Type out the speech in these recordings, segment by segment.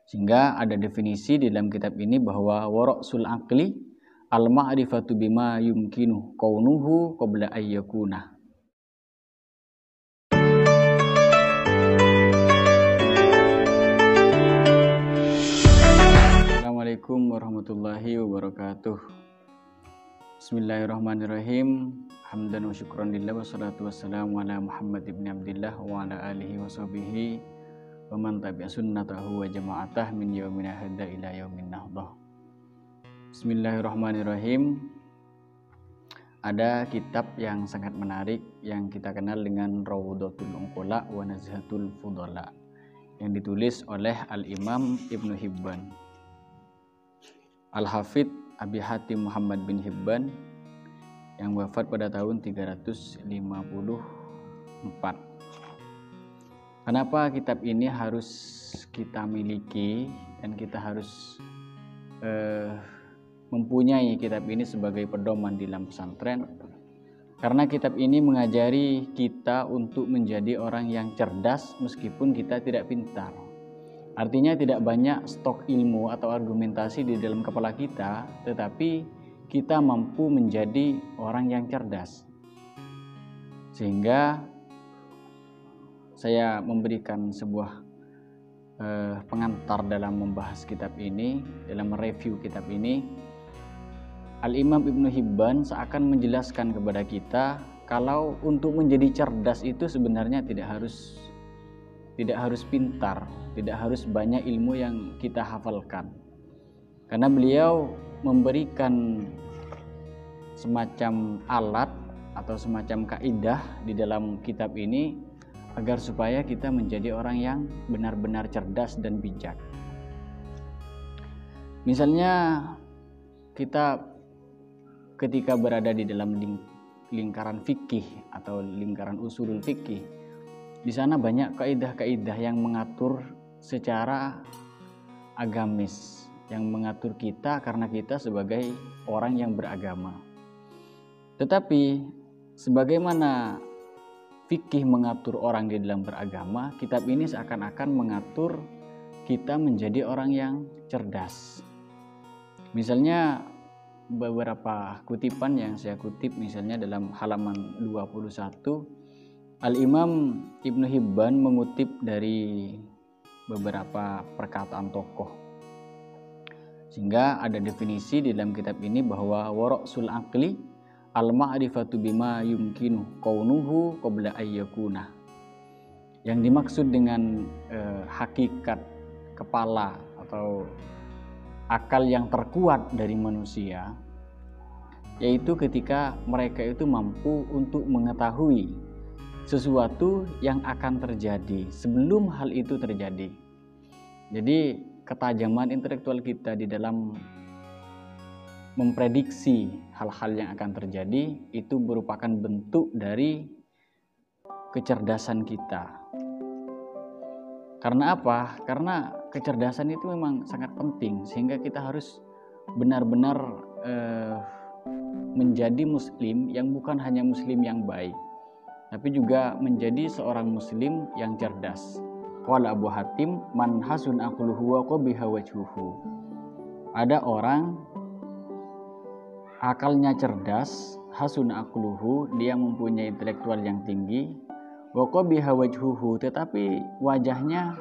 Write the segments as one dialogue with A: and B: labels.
A: Sehingga ada definisi di dalam kitab ini bahwa wara'sul aqli al-ma'rifatu bima yumkinu kaunuhu qabla ayyakuna. Assalamualaikum warahmatullahi wabarakatuh. Bismillahirrahmanirrahim. Hamdan wa syukran lillah wa salatu wassalamu ala Muhammad ibn Abdillah wa ala alihi wa sahbihi wa man tabi'a sunnatahu wa jama'atah min yaumina hadza ila yaumin nahdah. Bismillahirrahmanirrahim. Ada kitab yang sangat menarik yang kita kenal dengan Rawdatul Unqula wa Nazhatul Fudala yang ditulis oleh Al-Imam Ibnu Hibban. Al-Hafidh Abi Hatim Muhammad bin Hibban yang wafat pada tahun 354. Kenapa kitab ini harus kita miliki dan kita harus mempunyai kitab ini sebagai pedoman di dalam pesantren? Karena kitab ini mengajari kita untuk menjadi orang yang cerdas meskipun kita tidak pintar. Artinya tidak banyak stok ilmu atau argumentasi di dalam kepala kita, tetapi kita mampu menjadi orang yang cerdas. Sehingga saya memberikan sebuah pengantar dalam membahas kitab ini, dalam mereview kitab ini. Al-Imam Ibnu Hibban seakan menjelaskan kepada kita kalau untuk menjadi cerdas itu sebenarnya tidak harus pintar, tidak harus banyak ilmu yang kita hafalkan. Karena beliau memberikan semacam alat atau semacam kaidah di dalam kitab ini agar supaya kita menjadi orang yang benar-benar cerdas dan bijak. Misalnya kita ketika berada di dalam lingkaran fikih atau lingkaran usulul fikih, di sana banyak kaidah-kaidah yang mengatur secara agamis, yang mengatur kita karena kita sebagai orang yang beragama. Tetapi sebagaimana fikih mengatur orang di dalam beragama, kitab ini seakan-akan mengatur kita menjadi orang yang cerdas. Misalnya beberapa kutipan yang saya kutip, misalnya dalam halaman 21, Al-Imam Ibnu Hibban mengutip dari beberapa perkataan tokoh. Sehingga ada definisi di dalam kitab ini bahwa wara'sul aqli al-ma'rifatu bima yumkinu kaunuhu qabla ayyakuna. Yang dimaksud dengan hakikat kepala atau akal yang terkuat dari manusia, yaitu ketika mereka itu mampu untuk mengetahui sesuatu yang akan terjadi sebelum hal itu terjadi. Jadi ketajaman intelektual kita di dalam memprediksi hal-hal yang akan terjadi itu merupakan bentuk dari kecerdasan kita. Karena apa? Karena kecerdasan itu memang sangat penting, sehingga kita harus benar-benar menjadi muslim yang bukan hanya muslim yang baik, tapi juga menjadi seorang muslim yang cerdas. Qala Abu Hatim, man hasun aqluhu wa qabiha wajhuhu. Ada orang akalnya cerdas, hasun aqluhu, dia mempunyai intelektual yang tinggi, wa qabiha wajhuhu, tetapi wajahnya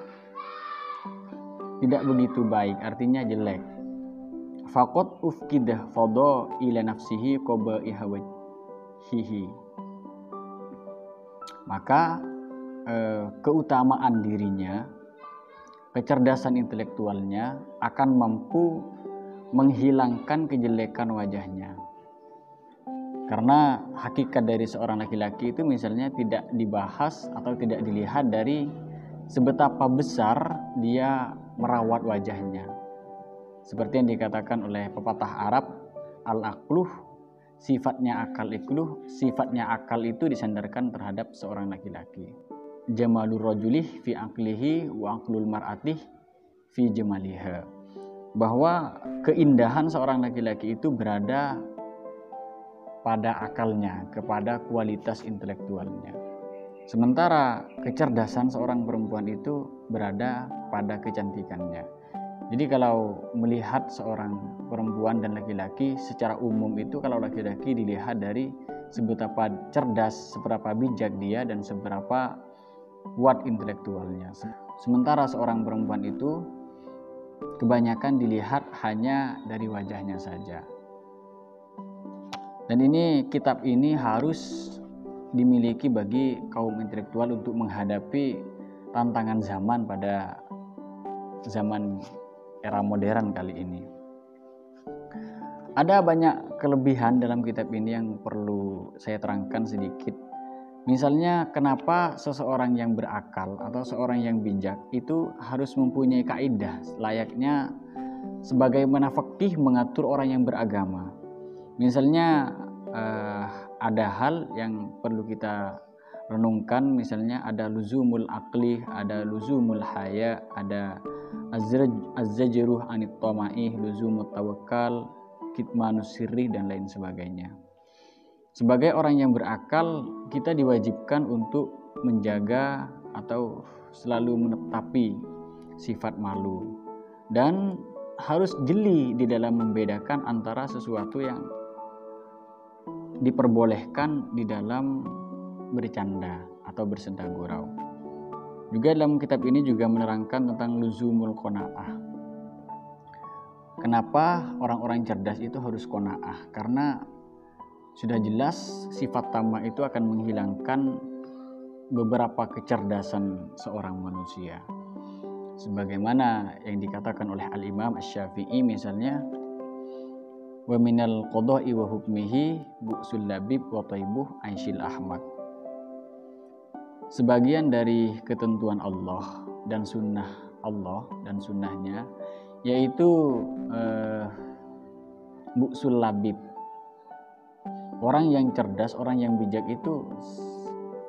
A: tidak begitu baik, artinya jelek. Faqad ufkidah fadha ila nafsihi qabaiha wajhihi. Maka keutamaan dirinya, kecerdasan intelektualnya akan mampu menghilangkan kejelekan wajahnya. Karena hakikat dari seorang laki-laki itu misalnya tidak dibahas atau tidak dilihat dari seberapa besar dia merawat wajahnya. Seperti yang dikatakan oleh pepatah Arab, al-aqluh, sifatnya akal itu disandarkan terhadap seorang laki-laki. Jamalur rajulih fi aqlihi wa aqlul mar'atih fi jamaliha. Bahwa keindahan seorang laki-laki itu berada pada akalnya, kepada kualitas intelektualnya. Sementara kecerdasan seorang perempuan itu berada pada kecantikannya. Jadi kalau melihat seorang perempuan dan laki-laki secara umum itu, kalau laki-laki dilihat dari seberapa cerdas, seberapa bijak dia, dan seberapa kuat intelektualnya. Sementara seorang perempuan itu kebanyakan dilihat hanya dari wajahnya saja. Dan ini, kitab ini harus dimiliki bagi kaum intelektual untuk menghadapi tantangan zaman pada zaman era modern kali ini. Ada banyak kelebihan dalam kitab ini yang perlu saya terangkan sedikit. Misalnya, kenapa seseorang yang berakal atau seorang yang bijak itu harus mempunyai kaidah layaknya sebagaimana fikih mengatur orang yang beragama. Misalnya ada hal yang perlu kita renungkan, misalnya ada luzumul aqli, ada luzumul haya, ada az-zajruh anit tamaih, luzumut tawakkal, kitmanus sirri, dan lain sebagainya. Sebagai orang yang berakal, kita diwajibkan untuk menjaga atau selalu menetapi sifat malu, dan harus jeli di dalam membedakan antara sesuatu yang diperbolehkan di dalam bercanda atau bersenda gurau. Juga dalam kitab ini juga menerangkan tentang luzumul qanaah. Kenapa orang-orang cerdas itu harus qanaah? Karena sudah jelas sifat tamak itu akan menghilangkan beberapa kecerdasan seorang manusia. Sebagaimana yang dikatakan oleh Al-Imam Asy-Syafi'i misalnya, wa minal qada'i wa hukmihi bu'sul labib wa taibuh aisyil ahmad. Sebagian dari ketentuan Allah dan sunnah Allah dan sunnahnya yaitu bu'sul labib. Orang yang cerdas, orang yang bijak itu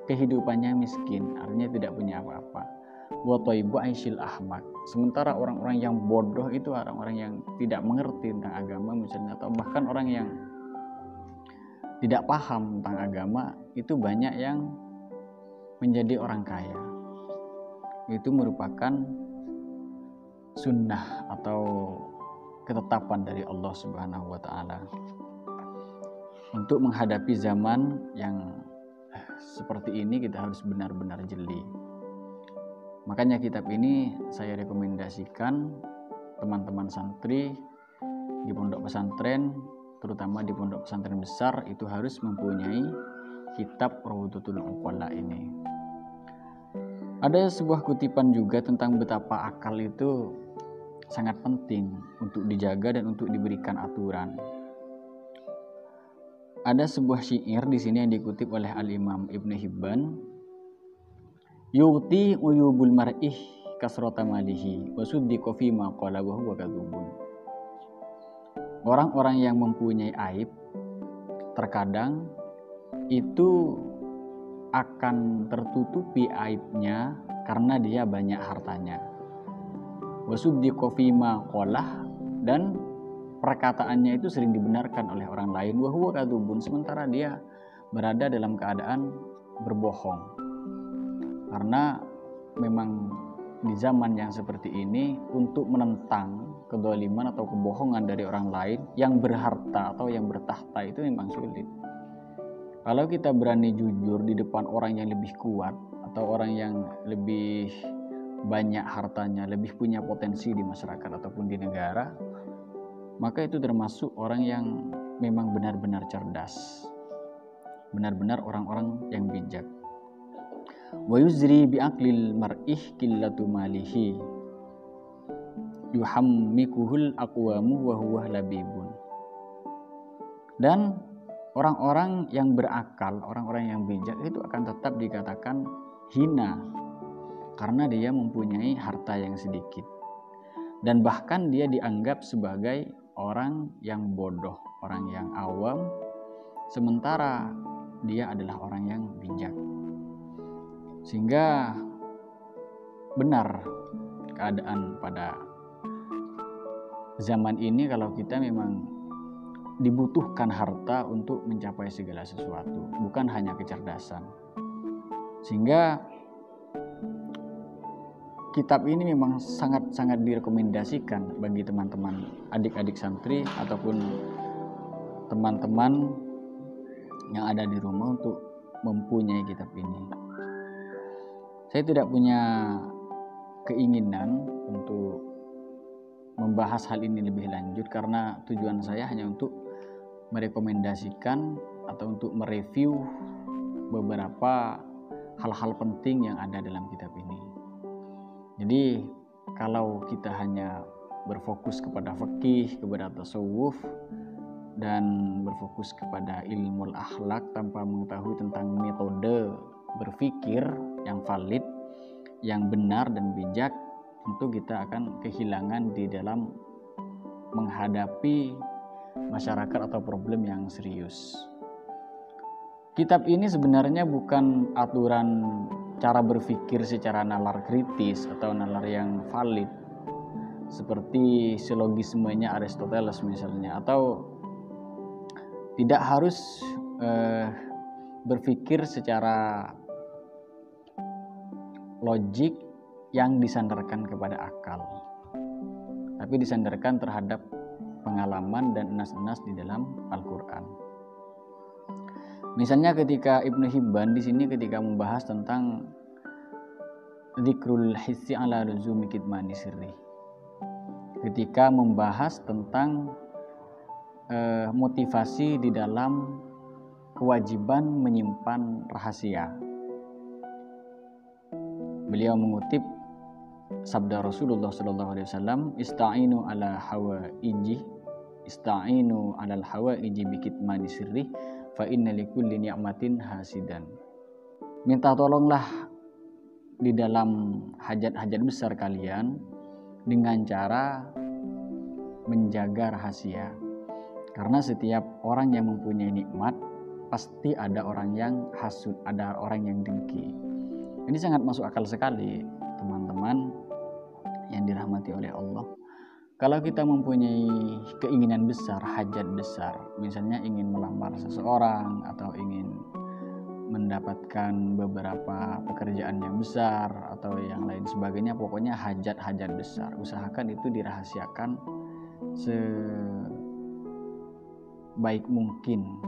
A: kehidupannya miskin, artinya tidak punya apa-apa. Wa taibuh aisyil ahmad. Sementara orang-orang yang bodoh itu orang-orang yang tidak mengerti tentang agama misalnya, atau bahkan orang yang tidak paham tentang agama, itu banyak yang menjadi orang kaya. Itu merupakan sunnah atau ketetapan dari Allah Subhanahu wa taala. Untuk menghadapi zaman yang seperti ini, kita harus benar-benar jeli. Makanya kitab ini saya rekomendasikan teman-teman santri di pondok pesantren, terutama di pondok pesantren besar, itu harus mempunyai kitab Rawdatul Uqala ini. Ada sebuah kutipan juga tentang betapa akal itu sangat penting untuk dijaga dan untuk diberikan aturan. Ada sebuah syair di sini yang dikutip oleh Al-Imam Ibnu Hibban. Yu'ti uyubul mar'ih kasrata malihi wa suddiqa fi ma qala wa huwa kadzubun. Orang-orang yang mempunyai aib terkadang itu akan tertutupi aibnya karena dia banyak hartanya. Wa suddiqa fi ma qala, dan perkataannya itu sering dibenarkan oleh orang lain. Wa huwa kadzubun, sementara dia berada dalam keadaan berbohong. Karena memang di zaman yang seperti ini, untuk menentang kedoliman atau kebohongan dari orang lain yang berharta atau yang bertahta itu memang sulit. Kalau kita berani jujur di depan orang yang lebih kuat atau orang yang lebih banyak hartanya, lebih punya potensi di masyarakat ataupun di negara, maka itu termasuk orang yang memang benar-benar cerdas, benar-benar orang-orang yang bijak. Wa yuzri bi aqlil mar'ih qillatu malihi yuhammikuhul aqwamu wa huwa labibun. Dan orang-orang yang berakal, orang-orang yang bijak itu akan tetap dikatakan hina karena dia mempunyai harta yang sedikit, dan bahkan dia dianggap sebagai orang yang bodoh, orang yang awam, sementara dia adalah orang yang bijak. Sehingga benar keadaan pada zaman ini, kalau kita memang dibutuhkan harta untuk mencapai segala sesuatu, bukan hanya kecerdasan. Sehingga kitab ini memang sangat-sangat direkomendasikan bagi teman-teman adik-adik santri ataupun teman-teman yang ada di rumah untuk mempunyai kitab ini. Saya tidak punya keinginan untuk membahas hal ini lebih lanjut karena tujuan saya hanya untuk merekomendasikan atau untuk mereview beberapa hal-hal penting yang ada dalam kitab ini. Jadi kalau kita hanya berfokus kepada fikih, kepada tasawuf, dan berfokus kepada ilmu akhlak tanpa mengetahui tentang metode berpikir yang valid, yang benar dan bijak, tentu kita akan kehilangan di dalam menghadapi masyarakat atau problem yang serius. Kitab ini sebenarnya bukan aturan cara berpikir secara nalar kritis atau nalar yang valid seperti silogismenya Aristoteles misalnya, atau tidak harus berpikir secara logik yang disandarkan kepada akal, tapi disandarkan terhadap pengalaman dan nas-nas di dalam Al-Quran. Misalnya ketika Ibnu Hibban di sini ketika membahas tentang dzikrul hissi ala luzumi kitmani sirri, ketika membahas tentang motivasi di dalam kewajiban menyimpan rahasia, beliau mengutip sabda Rasulullah SAW, ista'inu ala hawaiji, ista'inu alal hawaiji bikitmani sirri fa inna likulli ni'matin hasidan. Minta tolonglah di dalam hajat-hajat besar kalian dengan cara menjaga rahasia, karena setiap orang yang mempunyai nikmat pasti ada orang yang hasud, ada orang yang dengki. Ini sangat masuk akal sekali teman-teman yang dirahmati oleh Allah. Kalau kita mempunyai keinginan besar, hajat besar, misalnya ingin melamar seseorang atau ingin mendapatkan beberapa pekerjaan yang besar atau yang lain sebagainya, pokoknya hajat-hajat besar, usahakan itu dirahasiakan sebaik mungkin.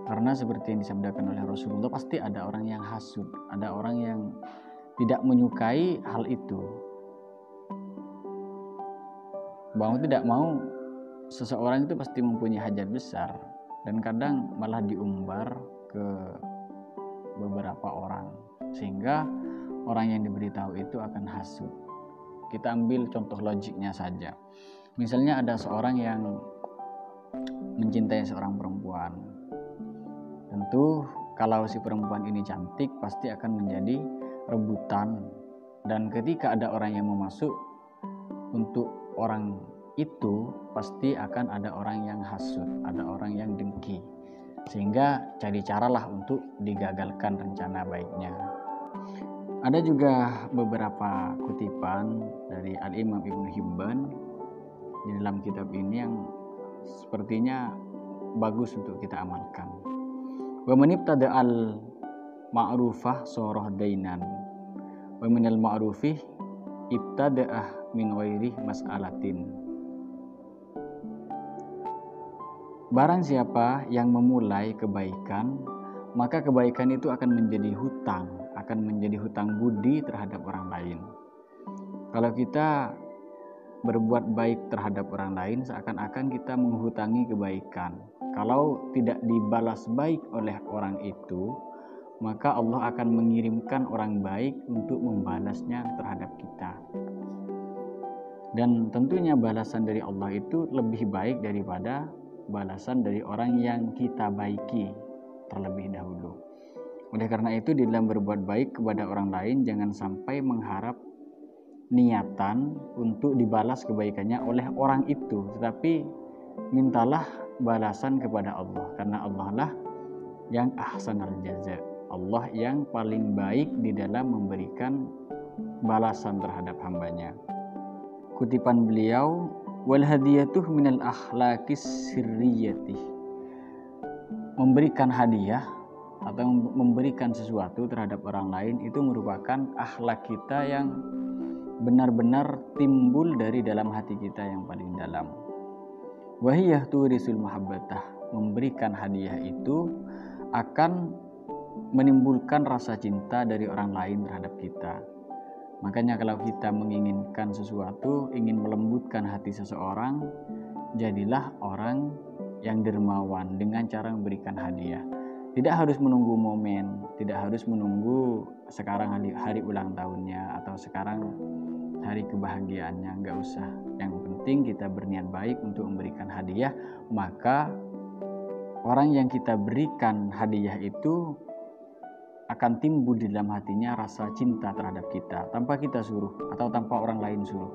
A: Karena seperti yang disabdakan oleh Rasulullah, pasti ada orang yang hasud, ada orang yang tidak menyukai hal itu. Bahwa tidak mau seseorang itu pasti mempunyai hajat besar, dan kadang malah diumbar ke beberapa orang sehingga orang yang diberitahu itu akan hasud. Kita ambil contoh logiknya saja. Misalnya ada seorang yang mencintai seorang perempuan. Tentu kalau si perempuan ini cantik pasti akan menjadi rebutan, dan ketika ada orang yang mau masuk untuk orang itu pasti akan ada orang yang hasud, ada orang yang dengki, sehingga cari caralah untuk digagalkan rencana baiknya. Ada juga beberapa kutipan dari Al-Imam Ibnu Hibban di dalam kitab ini yang sepertinya bagus untuk kita amalkan. Wa man ibtada'al ma'rufah soroh dainan wa minal ma'rufih ibtada'ah min ghairi mas'alatin. Barang siapa yang memulai kebaikan, maka kebaikan itu akan menjadi hutang budi terhadap orang lain. Kalau kita berbuat baik terhadap orang lain, seakan-akan kita menghutangi kebaikan. Kalau tidak dibalas baik oleh orang itu, maka Allah akan mengirimkan orang baik untuk membalasnya terhadap kita. Dan tentunya balasan dari Allah itu lebih baik daripada balasan dari orang yang kita baiki terlebih dahulu. Oleh karena itu, di dalam berbuat baik kepada orang lain, jangan sampai mengharap niatan untuk dibalas kebaikannya oleh orang itu, tetapi mintalah balasan kepada Allah, karena Allah lah yang ahsanal jaza, Allah yang paling baik di dalam memberikan balasan terhadap hambanya. Kutipan beliau, wal hadiyatuh minal akhlaqis sirriyati, memberikan hadiah atau memberikan sesuatu terhadap orang lain itu merupakan akhlak kita yang benar-benar timbul dari dalam hati kita yang paling dalam. Wahiyah turisul muhabbatah, memberikan hadiah itu akan menimbulkan rasa cinta dari orang lain terhadap kita. Makanya kalau kita menginginkan sesuatu, ingin melembutkan hati seseorang, jadilah orang yang dermawan dengan cara memberikan hadiah. Tidak harus menunggu momen, tidak harus menunggu sekarang hari ulang tahunnya atau sekarang hari kebahagiaannya, enggak usah. Yang penting kita berniat baik untuk memberikan hadiah, maka orang yang kita berikan hadiah itu akan timbul di dalam hatinya rasa cinta terhadap kita tanpa kita suruh atau tanpa orang lain suruh.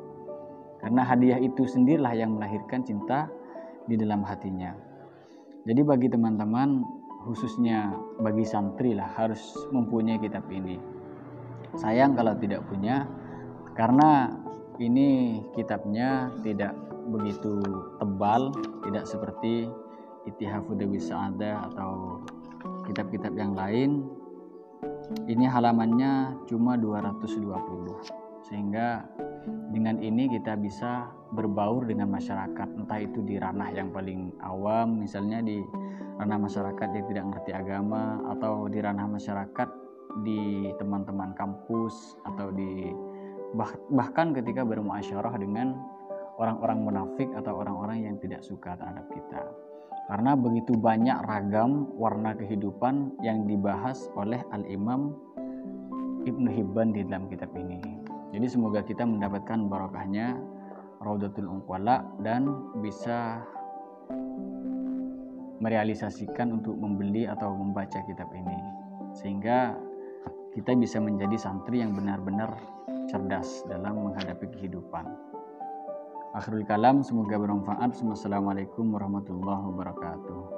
A: Karena hadiah itu sendirilah yang melahirkan cinta di dalam hatinya. Jadi bagi teman-teman, khususnya bagi santri lah, harus mempunyai kitab ini. Sayang kalau tidak punya, karena ini kitabnya tidak begitu tebal, tidak seperti Ittihafu Dawi Sa'adah atau kitab-kitab yang lain. Ini halamannya cuma 220, sehingga dengan ini kita bisa berbaur dengan masyarakat, entah itu di ranah yang paling awam, misalnya di ranah masyarakat yang tidak mengerti agama, atau di ranah masyarakat di teman-teman kampus, atau di bahkan ketika bermuasyarah dengan orang-orang munafik atau orang-orang yang tidak suka terhadap kita. Karena begitu banyak ragam warna kehidupan yang dibahas oleh Al-Imam Ibnu Hibban di dalam kitab ini. Jadi semoga kita mendapatkan barokahnya Raudatul Unqala dan bisa merealisasikan untuk membeli atau membaca kitab ini, sehingga kita bisa menjadi santri yang benar-benar cerdas dalam menghadapi kehidupan. Akhirul kalam, semoga bermanfaat. Wassalamualaikum warahmatullahi wabarakatuh.